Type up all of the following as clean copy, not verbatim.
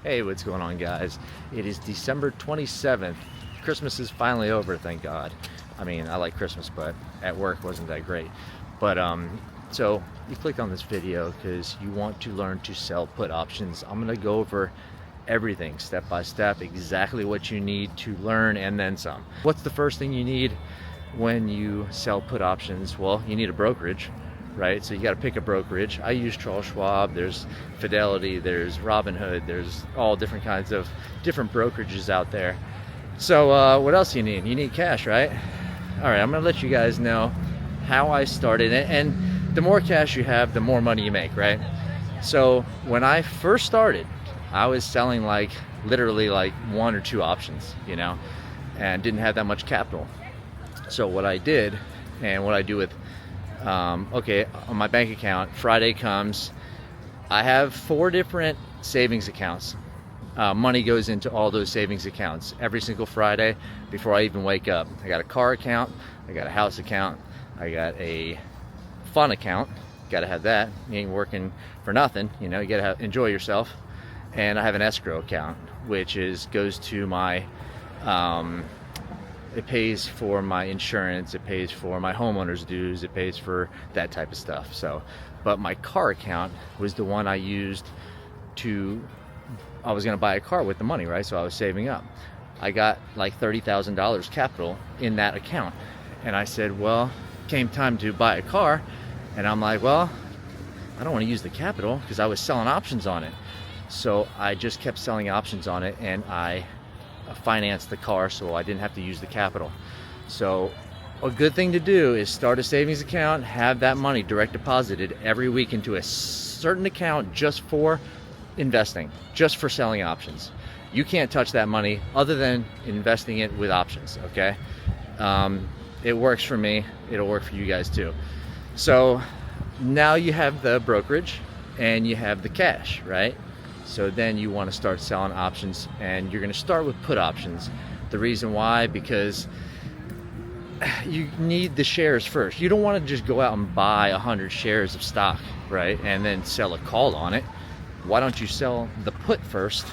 Hey, what's going on, guys? It is December 27th. Christmas is finally over, thank God. I mean, I like Christmas, but at work wasn't that great. But so you clicked on this video because you want to learn to sell put options. I'm gonna go over everything step by step, exactly what you need to learn and then some. What's the first thing you need when you sell put options? Well, you need a brokerage, right? So you got to pick a brokerage. I use Charles Schwab, there's Fidelity, there's Robinhood, there's all different kinds of different brokerages out there. So what else do you need? You need cash, right? All right, I'm gonna let you guys know how I started, and the more cash you have, the more money you make, right? So when I first started, I was selling like literally like one or two options, and didn't have that much capital. So what I did, and what I do with okay, on my bank account, Friday comes, I have 4 different savings accounts. Money goes into all those savings accounts every single Friday before I even wake up. I got a car account, I got a house account, I got a fun account, got to have that. You ain't working for nothing, you got to enjoy yourself. And I have an escrow account, which goes to my it pays for my insurance, it pays for my homeowner's dues, it pays for that type of stuff. So, but my car account was the one I used I was gonna buy a car with the money, right? So I was saving up. I got like $30,000 capital in that account. And I said, well, came time to buy a car. And I'm like, well, I don't want to use the capital because I was selling options on it. So I just kept selling options on it, and I financed the car so I didn't have to use the capital. So a good thing to do is start a savings account, have that money direct deposited every week into a certain account just for investing, just for selling options. You can't touch that money other than investing it with options, okay? It works for me, it'll work for you guys too. So now you have the brokerage and you have the cash, right? So then you want to start selling options, and you're going to start with put options. The reason why, because you need the shares first. You don't want to just go out and buy 100 shares of stock, right, and then sell a call on it. Why don't you sell the put first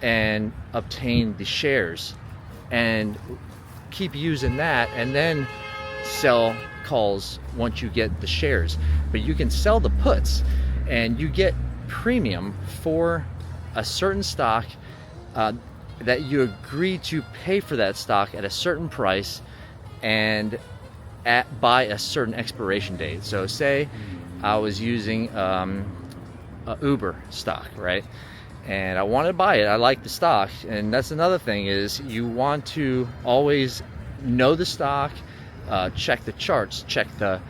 and obtain the shares and keep using that, and then sell calls once you get the shares? But you can sell the puts and you get premium for a certain stock that you agree to pay for that stock at a certain price and by a certain expiration date. So say I was using a Uber stock, right? And I wanted to buy it. I like the stock. And that's another thing, is you want to always know the stock, check the charts, check the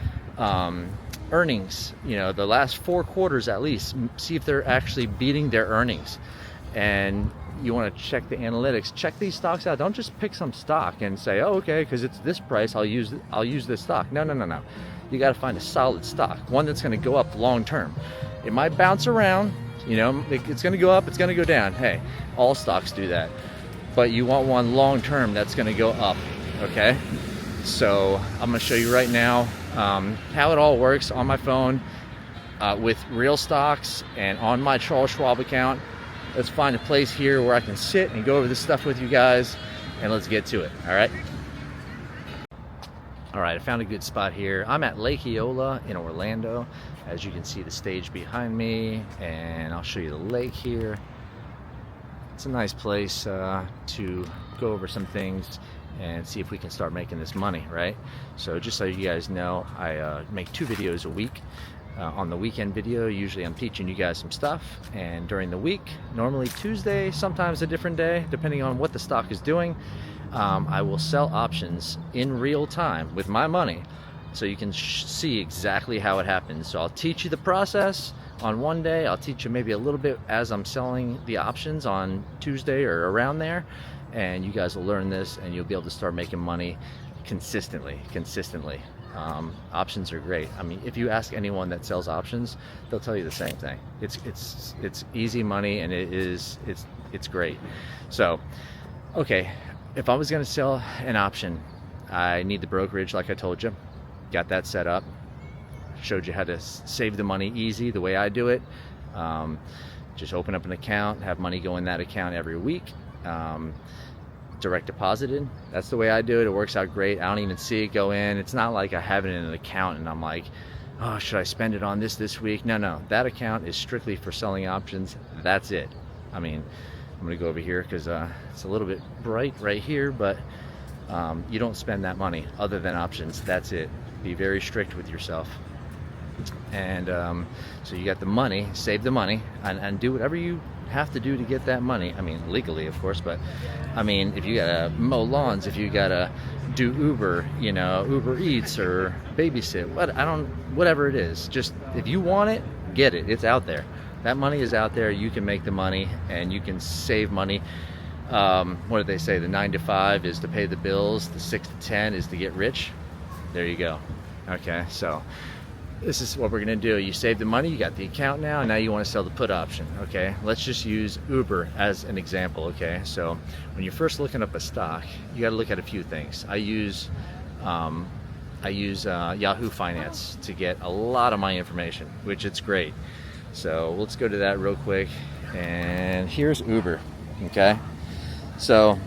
earnings, the last 4 quarters at least, see if they're actually beating their earnings. And you want to check the analytics, check these stocks out. Don't just pick some stock and say, oh, okay, because it's this price, I'll use this stock. No. You got to find a solid stock, one that's going to go up long term. It might bounce around, it's going to go up, it's going to go down. Hey, all stocks do that. But you want one long term that's going to go up, okay? So I'm going to show you right now how it all works on my phone with real stocks and on my Charles Schwab account. Let's find a place here where I can sit and go over this stuff with you guys, and let's get to it. All right, I found a good spot here. I'm at Lake Eola in Orlando. As you can see, the stage behind me, and I'll show you the lake here. It's a nice place to go over some things and see if we can start making this money, right? So just so you guys know, I make 2 videos a week. On the weekend video, usually I'm teaching you guys some stuff, and during the week, normally Tuesday, sometimes a different day, depending on what the stock is doing, I will sell options in real time with my money, so you can see exactly how it happens. So I'll teach you the process on one day, I'll teach you maybe a little bit as I'm selling the options on Tuesday or around there, and you guys will learn this and you'll be able to start making money consistently. Options are great. I mean, if you ask anyone that sells options, they'll tell you the same thing. It's easy money, and it's great. So okay, if I was going to sell an option, I need the brokerage, like I told you. Got that set up, showed you how to save the money easy, the way I do it. Just open up an account, have money go in that account every week, direct deposited. That's the way I do it. It works out great. I don't even see it go in. It's not like I have it in an account and I'm like, oh, should I spend it on this week? No, that account is strictly for selling options. That's it. I mean, I'm gonna go over here because it's a little bit bright right here, but you don't spend that money other than options. That's it. Be very strict with yourself. And so you got the money, save the money, and do whatever you have to do to get that money. I mean, legally, of course, but I mean, if you gotta mow lawns, if you gotta do Uber, you know, Uber Eats or babysit, whatever it is, just if you want it, get it. It's out there. That money is out there. You can make the money and you can save money. What did they say? The 9 to 5 is to pay the bills. The 6 to 10 is to get rich. There you go. Okay, so this is what we're gonna do. You save the money, you got the account now you want to sell the put option. Okay, let's just use Uber as an example. Okay, so when you're first looking up a stock, you got to look at a few things. I use Yahoo Finance to get a lot of my information, which it's great. So let's go to that real quick, and here's Uber. Okay, so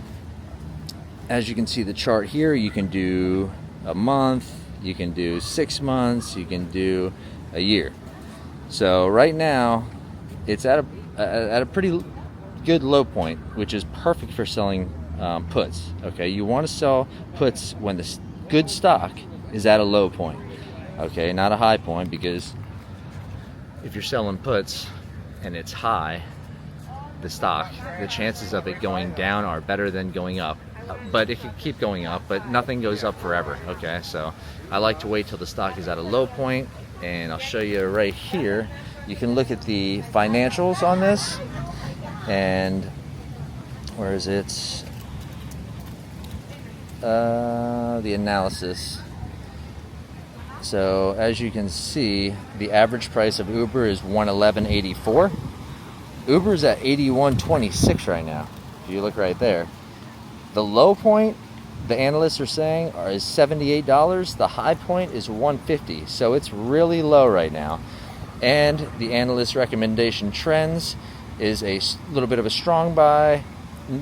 as you can see the chart here, you can do a month, you can do 6 months, you can do a year. So right now it's at a pretty good low point, which is perfect for selling puts. Okay, you want to sell puts when the good stock is at a low point. Okay, not a high point, because if you're selling puts and it's high, the stock, the chances of it going down are better than going up. But it can keep going up, but nothing goes up forever. Okay, so I like to wait till the stock is at a low point, and I'll show you right here. You can look at the financials on this, and where is it? The analysis. So as you can see, the average price of Uber is $111.84. Uber's at $81.26 right now. If you look right there. The low point, the analysts are saying, is $78. The high point is $150. So it's really low right now. And the analyst recommendation trends is a little bit of a strong buy,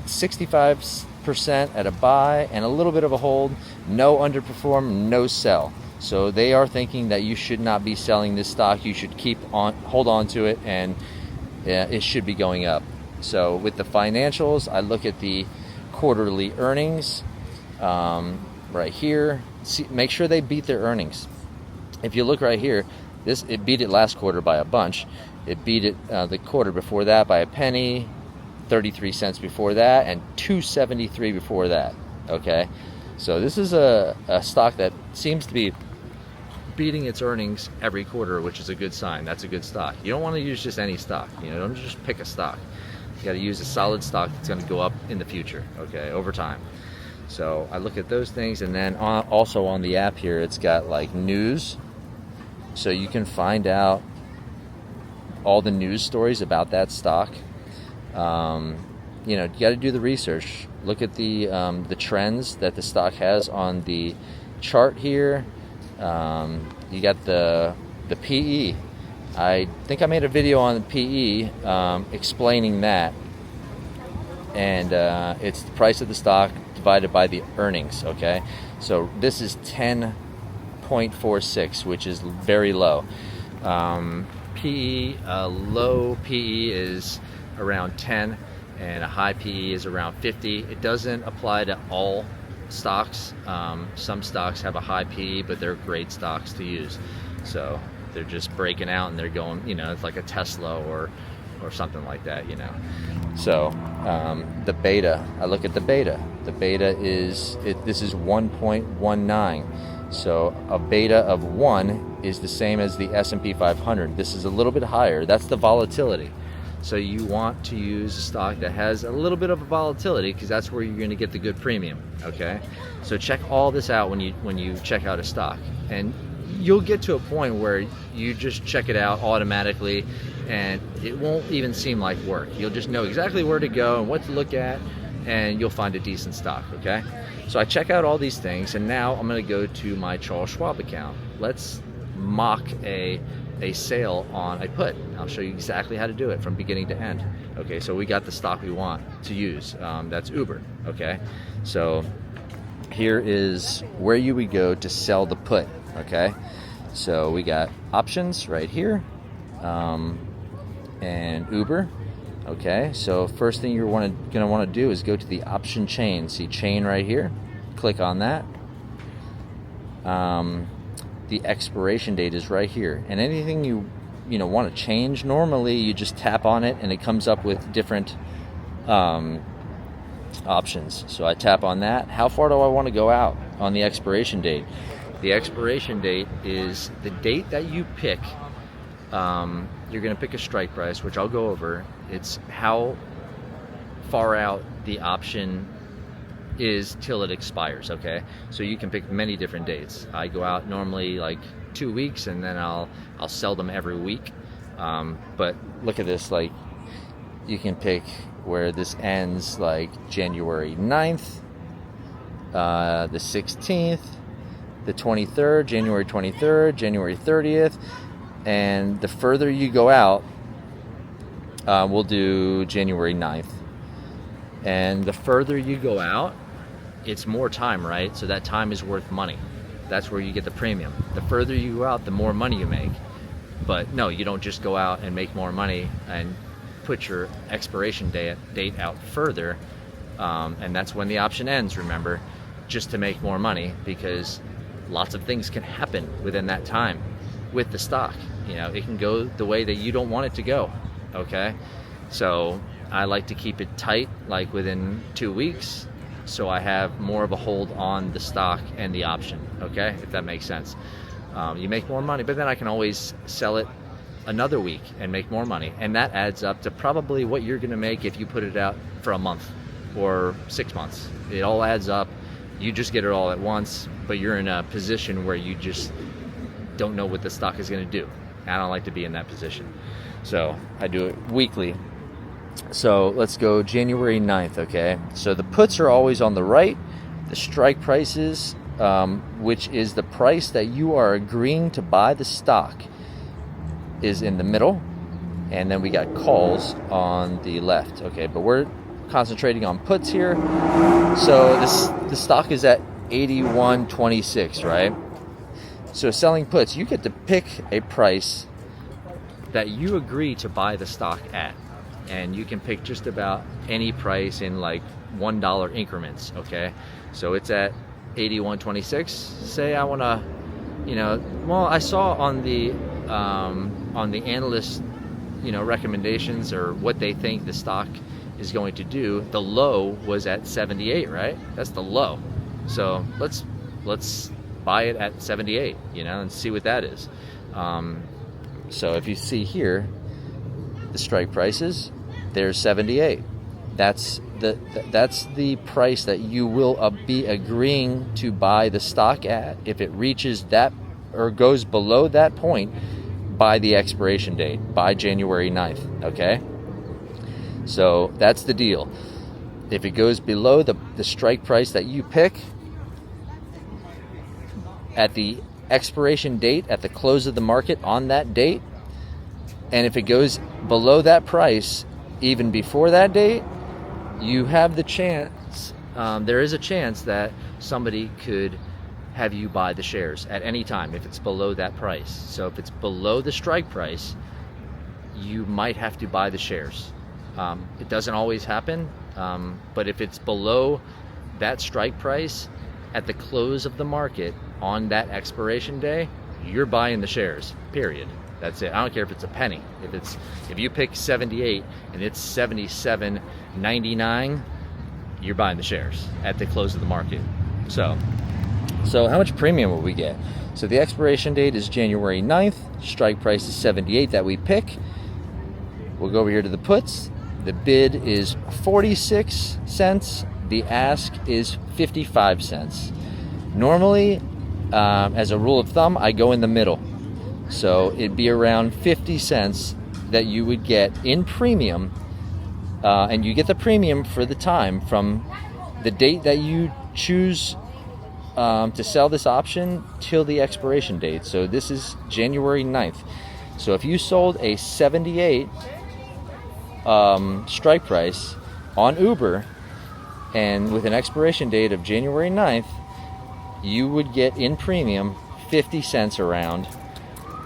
65% at a buy, and a little bit of a hold. No underperform, no sell. So they are thinking that you should not be selling this stock. You should hold on to it, and it should be going up. So with the financials, I look at the quarterly earnings right here. Make sure they beat their earnings. If you look right here, it beat it last quarter by a bunch. It beat it the quarter before that by a penny, 33 cents before that, and 2.73 before that. Okay, so this is a stock that seems to be beating its earnings every quarter, which is a good sign. That's a good stock. You don't want to use just any stock. You know, don't just pick a stock. You got to use a solid stock that's going to go up in the future, okay, over time. So I look at those things, and then also on the app here, it's got like news, so you can find out all the news stories about that stock. You know, you got to do the research. Look at the trends that the stock has on the chart here. You got the PE. I think I made a video on the PE explaining that, and it's the price of the stock divided by the earnings. Okay, so this is 10.46, which is very low. PE, low PE is around 10, and a high PE is around 50. It doesn't apply to all stocks. Some stocks have a high PE, but they're great stocks to use. So they're just breaking out and they're going, you know, it's like a Tesla or something like that, you know. So the beta, I look at the beta. The beta is, this is 1.19. So a beta of 1 is the same as the S&P 500. This is a little bit higher. That's the volatility. So you want to use a stock that has a little bit of a volatility, because that's where you're going to get the good premium. Okay, so check all this out when you check out a stock, and you'll get to a point where you just check it out automatically, and it won't even seem like work. You'll just know exactly where to go and what to look at, and you'll find a decent stock. Okay, so I check out all these things, and now I'm going to go to my Charles Schwab account. Let's mock a a sale on a put. I'll show you exactly how to do it from beginning to end. Okay, so we got the stock we want to use. That's Uber. Okay, so here is where you would go to sell the put. Okay, so we got options right here, and Uber. Okay, so first thing you're gonna want to do is go to the option chain. See chain right here. Click on that. The expiration date is right here, and anything you want to change, normally you just tap on it and it comes up with different options. So I tap on that. How far do I want to go out on the expiration date? The expiration date is the date that you pick. You're going to pick a strike price, which I'll go over. It's how far out the option is till it expires. Okay, so you can pick many different dates. I go out normally like 2 weeks, and then I'll sell them every week. But look at this, like you can pick where this ends, like January 9th, the 16th, the 23rd, January 23rd, January 30th, and the further you go out, we'll do January 9th. And the further you go out, it's more time, right? So that time is worth money. That's where you get the premium. The further you go out, the more money you make. But no, you don't just go out and make more money and put your expiration date out further. And that's when the option ends, remember, just to make more money, because lots of things can happen within that time with the stock. It can go the way that you don't want it to go. Okay, so I like to keep it tight, like within 2 weeks, so I have more of a hold on the stock and the option. Okay, if that makes sense. You make more money, but then I can always sell it another week and make more money, and that adds up to probably what you're going to make if you put it out for a month or 6 months. It all adds up. You just get it all at once, but you're in a position where you just don't know what the stock is going to do. I don't like to be in that position, so I do it weekly. So let's go January 9th. Okay, so the puts are always on the right. The strike prices, which is the price that you are agreeing to buy the stock, is in the middle, and then we got calls on the left. Okay, but we're concentrating on puts here. So the stock is at 81.26, right? So selling puts, you get to pick a price that you agree to buy the stock at, and you can pick just about any price in like $1 increments. Okay, so it's at 81.26. Say I want to, well, I saw on the analyst, recommendations or what they think the stock is going to do. The low was at 78, right? That's the low. So let's buy it at 78, and see what that is. So if you see here, the strike prices, there's 78. That's the price that you will be agreeing to buy the stock at. If it reaches that or goes below that point by the expiration date, by January 9th, okay? So that's the deal. If it goes below the strike price that you pick at the expiration date, at the close of the market on that date, and if it goes below that price even before that date, you have the chance, there is a chance that somebody could have you buy the shares at any time if it's below that price. So if it's below the strike price, you might have to buy the shares. It doesn't always happen, but if it's below that strike price at the close of the market on that expiration day, you're buying the shares, period. That's it. I don't care if it's a penny. If you pick 78 and it's 77.99, you're buying the shares at the close of the market. So how much premium will we get? So the expiration date is January 9th. Strike price is 78 that we pick. We'll go over here to the puts. The bid is 46 cents. The ask is 55 cents. Normally, as a rule of thumb, I go in the middle. So it'd be around 50 cents that you would get in premium, and you get the premium for the time from the date that you choose to sell this option till the expiration date. So this is January 9th. So if you sold a 78 strike price on Uber, and with an expiration date of January 9th, you would get in premium 50 cents around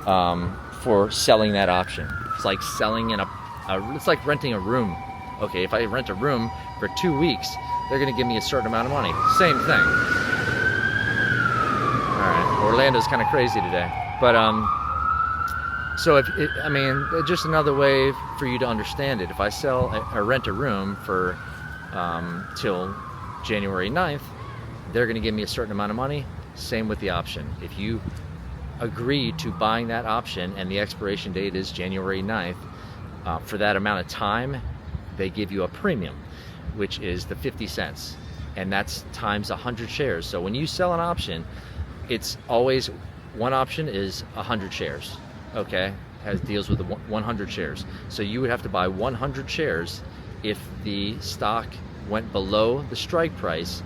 for selling that option. It's like selling in it's like renting a room. Okay, if I rent a room for 2 weeks, they're gonna give me a certain amount of money. Same thing. All right, Orlando's kind of crazy today, but so just another way for you to understand it. If I sell or rent a room for till January 9th, they're going to give me a certain amount of money. Same with the option. If you agree to buying that option and the expiration date is January 9th, for that amount of time, they give you a premium, which is the 50 cents. And that's times 100 shares. So when you sell an option, it's always, one option is 100 shares. Okay, deals with the 100 shares. So you would have to buy 100 shares if the stock went below the strike price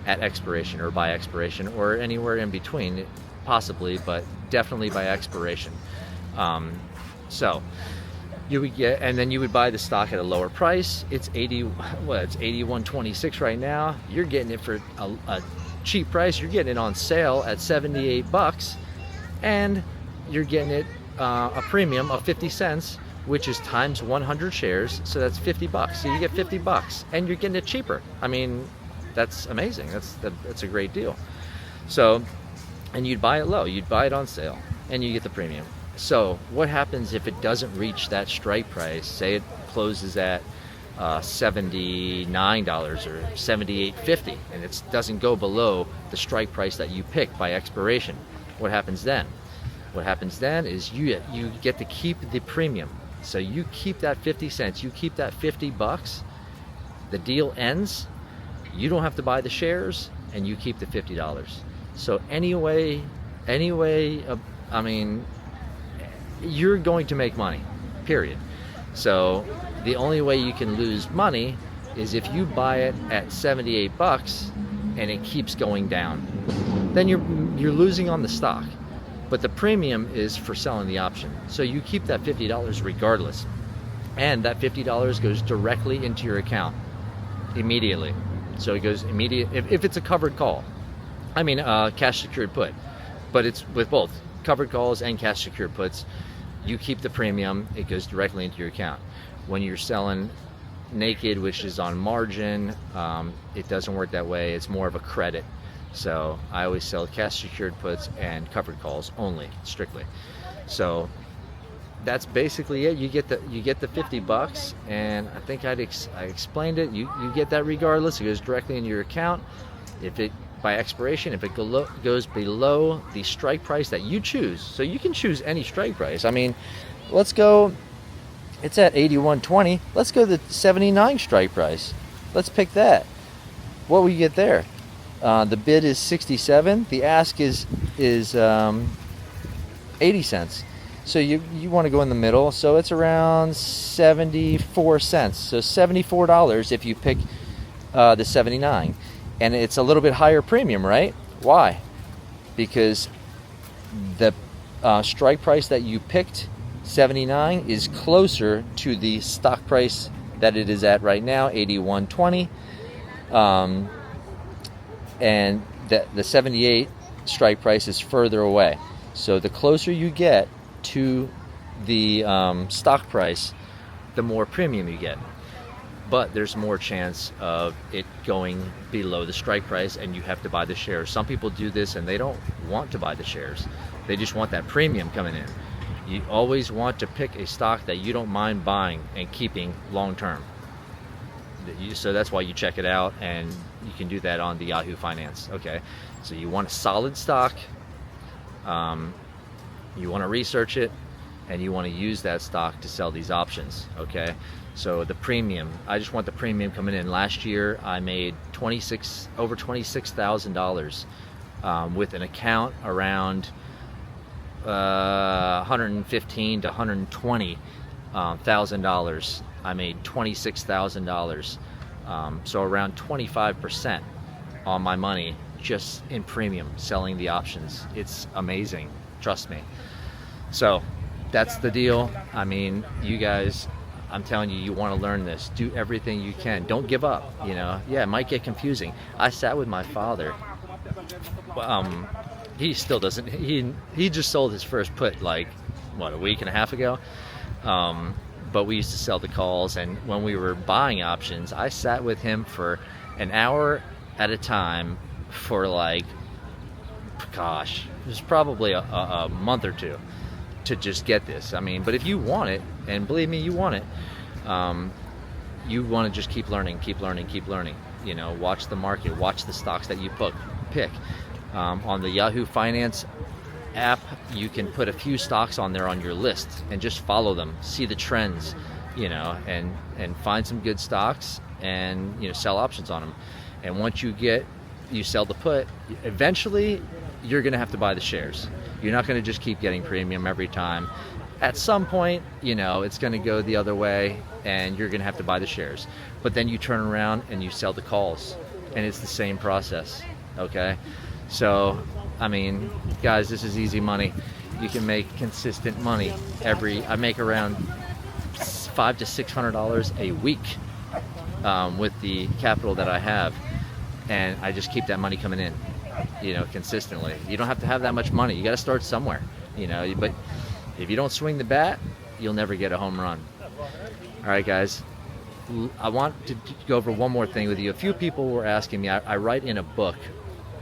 at expiration or by expiration, or anywhere in between, possibly, but definitely by expiration. So you would get, and then you would buy the stock at a lower price. It's 81.26 right now. You're getting it for a cheap price. You're getting it on sale at 78 bucks, and you're getting it a premium of 50 cents, which is times 100 shares, so that's 50 bucks. So you get 50 bucks, and you're getting it cheaper. I mean, that's amazing. That's a great deal. So, and you'd buy it low. You'd buy it on sale, and you get the premium. So what happens if it doesn't reach that strike price? Say it closes at $79 or $78.50, and it doesn't go below the strike price that you picked by expiration. What happens then? What happens then is you get to keep the premium. So you keep that 50 cents, you keep that 50 bucks, the deal ends, you don't have to buy the shares, and you keep the $50. So anyway, you're going to make money, period. So the only way you can lose money is if you buy it at 78 bucks and it keeps going down. Then you're losing on the stock. But the premium is for selling the option. So you keep that $50 regardless. And that $50 goes directly into your account immediately. So it goes immediate, if it's a covered call. Cash secured put. But it's with both covered calls and cash secured puts. You keep the premium, it goes directly into your account. When you're selling naked, which is on margin, it doesn't work that way. It's more of a credit. So I always sell cash secured puts and covered calls only, strictly. So that's basically it. You get the 50 bucks, and I think I explained it. You get that regardless. It goes directly into your account. If it by expiration, if it goes below the strike price that you choose, so you can choose any strike price. Let's go. It's at 81.20. Let's go to the 79 strike price. Let's pick that. What will you get there? The bid is 67. The ask is 80 cents. So you want to go in the middle. So it's around 74 cents. So $74 if you pick the 79. And it's a little bit higher premium, right? Why? Because the strike price that you picked, 79, is closer to the stock price that it is at right now, 81.20. And the 78 strike price is further away. So the closer you get to the stock price, the more premium you get. But there's more chance of it going below the strike price, and you have to buy the shares. Some people do this and they don't want to buy the shares. They just want that premium coming in. You always want to pick a stock that you don't mind buying and keeping long term. So that's why you check it out, and you can do that on the Yahoo Finance. Okay, so you want a solid stock, you want to research it, and you want to use that stock to sell these options. Okay, so the premium, I just want the premium coming in. Last year I made over $26,000 with an account around $115,000 to $120,000. I made $26,000, so around 25% on my money just in premium selling the options. It's amazing, trust me. So that's the deal. I mean, you guys, I'm telling you, you want to learn this. Do everything you can. Don't give up, you know. Yeah, it might get confusing. I sat with my father. He still doesn't, he just sold his first put like, what, a week and a half ago? But we used to sell the calls, and when we were buying options, I sat with him for an hour at a time for like, gosh, it was probably a month or two to just get this. I mean, but if you want it, and believe me, you want it, you want to just keep learning, you know, watch the market, watch the stocks that you pick. On the Yahoo Finance app, you can put a few stocks on there on your list and just follow them, see the trends, you know, and find some good stocks, and, you know, sell options on them. And once you sell the put, eventually you're going to have to buy the shares. You're not going to just keep getting premium every time. At some point, you know, it's going to go the other way, and you're going to have to buy the shares. But then you turn around and you sell the calls, and it's the same process. Okay, so I mean, guys, this is easy money. You can make consistent money I make around $500 to $600 a week with the capital that I have, and I just keep that money coming in, you know, consistently. You don't have to have that much money. You got to start somewhere, you know. But if you don't swing the bat, you'll never get a home run. All right, guys. I want to go over one more thing with you. A few people were asking me. I write in a book.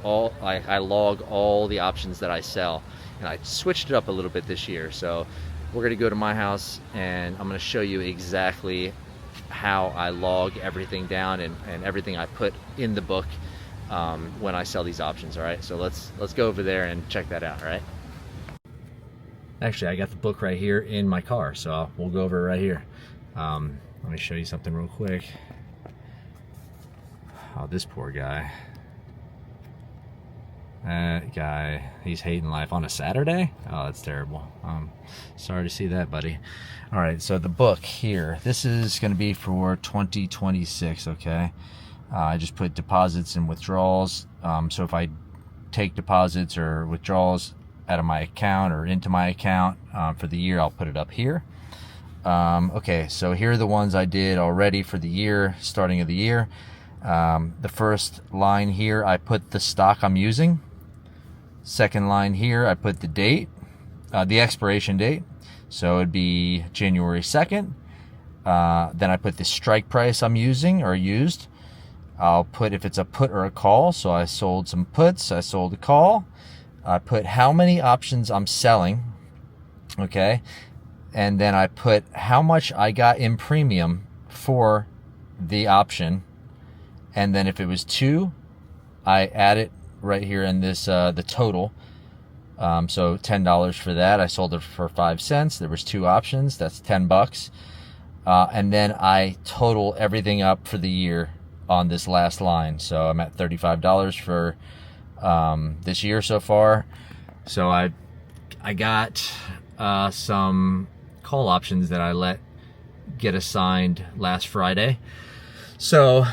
I log all the options that I sell, and I switched it up a little bit this year. So we're going to go to my house, and I'm going to show you exactly how I log everything down and everything I put in the book when I sell these options. All right, so let's go over there and check that out. All right. Actually, I got the book right here in my car, so we'll go over it right here. Let me show you something real quick. Oh, this poor guy. That guy, he's hating life on a Saturday? Oh, that's terrible. Sorry to see that, buddy. All right, so the book here, this is going to be for 2026, okay? I just put deposits and withdrawals. So if I take deposits or withdrawals out of my account or into my account for the year, I'll put it up here. Okay, so here are the ones I did already for the year, starting of the year. The first line here, I put the stock I'm using. Second line here, I put the date, the expiration date. So it'd be January 2nd. Then I put the strike price I'm using or used. I'll put if it's a put or a call. So I sold some puts, I sold a call. I put how many options I'm selling. Okay. And then I put how much I got in premium for the option. And then if it was 2, I add it right here in this, the total. So $10 for that. I sold it for 5 cents. There was 2 options. That's $10. And then I total everything up for the year on this last line. So I'm at $35 for this year so far. So I got some call options that I let get assigned last Friday. So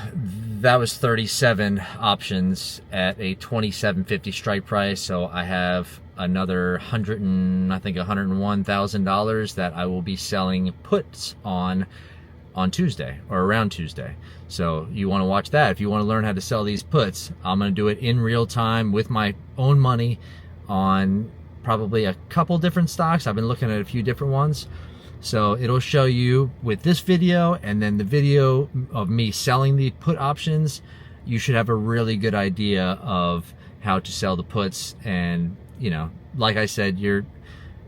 that was 37 options at a $27.50 strike price. So I have another $101,000 that I will be selling puts on Tuesday or around Tuesday. So you want to watch that. If you want to learn how to sell these puts, I'm going to do it in real time with my own money on probably a couple different stocks. I've been looking at a few different ones. So it'll show you with this video and then the video of me selling the put options. You should have a really good idea of how to sell the puts. And, you know, like I said, you're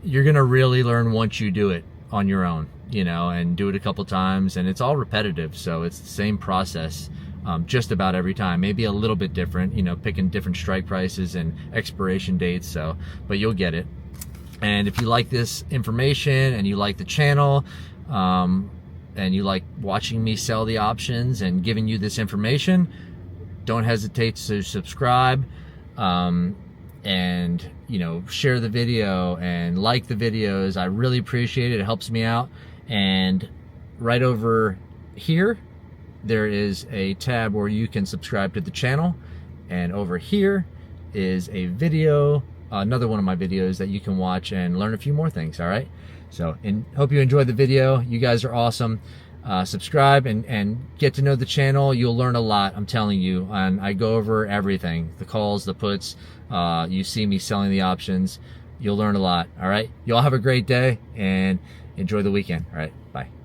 going to really learn once you do it on your own, you know, and do it a couple times. And it's all repetitive. So it's the same process just about every time, maybe a little bit different, you know, picking different strike prices and expiration dates. So, but you'll get it. And if you like this information and you like the channel, and you like watching me sell the options and giving you this information, don't hesitate to subscribe, and, you know, share the video and like the videos. I really appreciate it. It helps me out. And right over here, there is a tab where you can subscribe to the channel. And over here is a video another one of my videos that you can watch and learn a few more things. All right. So, and hope you enjoyed the video. You guys are awesome. Subscribe and get to know the channel. You'll learn a lot, I'm telling you. And I go over everything, the calls, the puts. You see me selling the options. You'll learn a lot. All right. You all have a great day and enjoy the weekend. All right. Bye.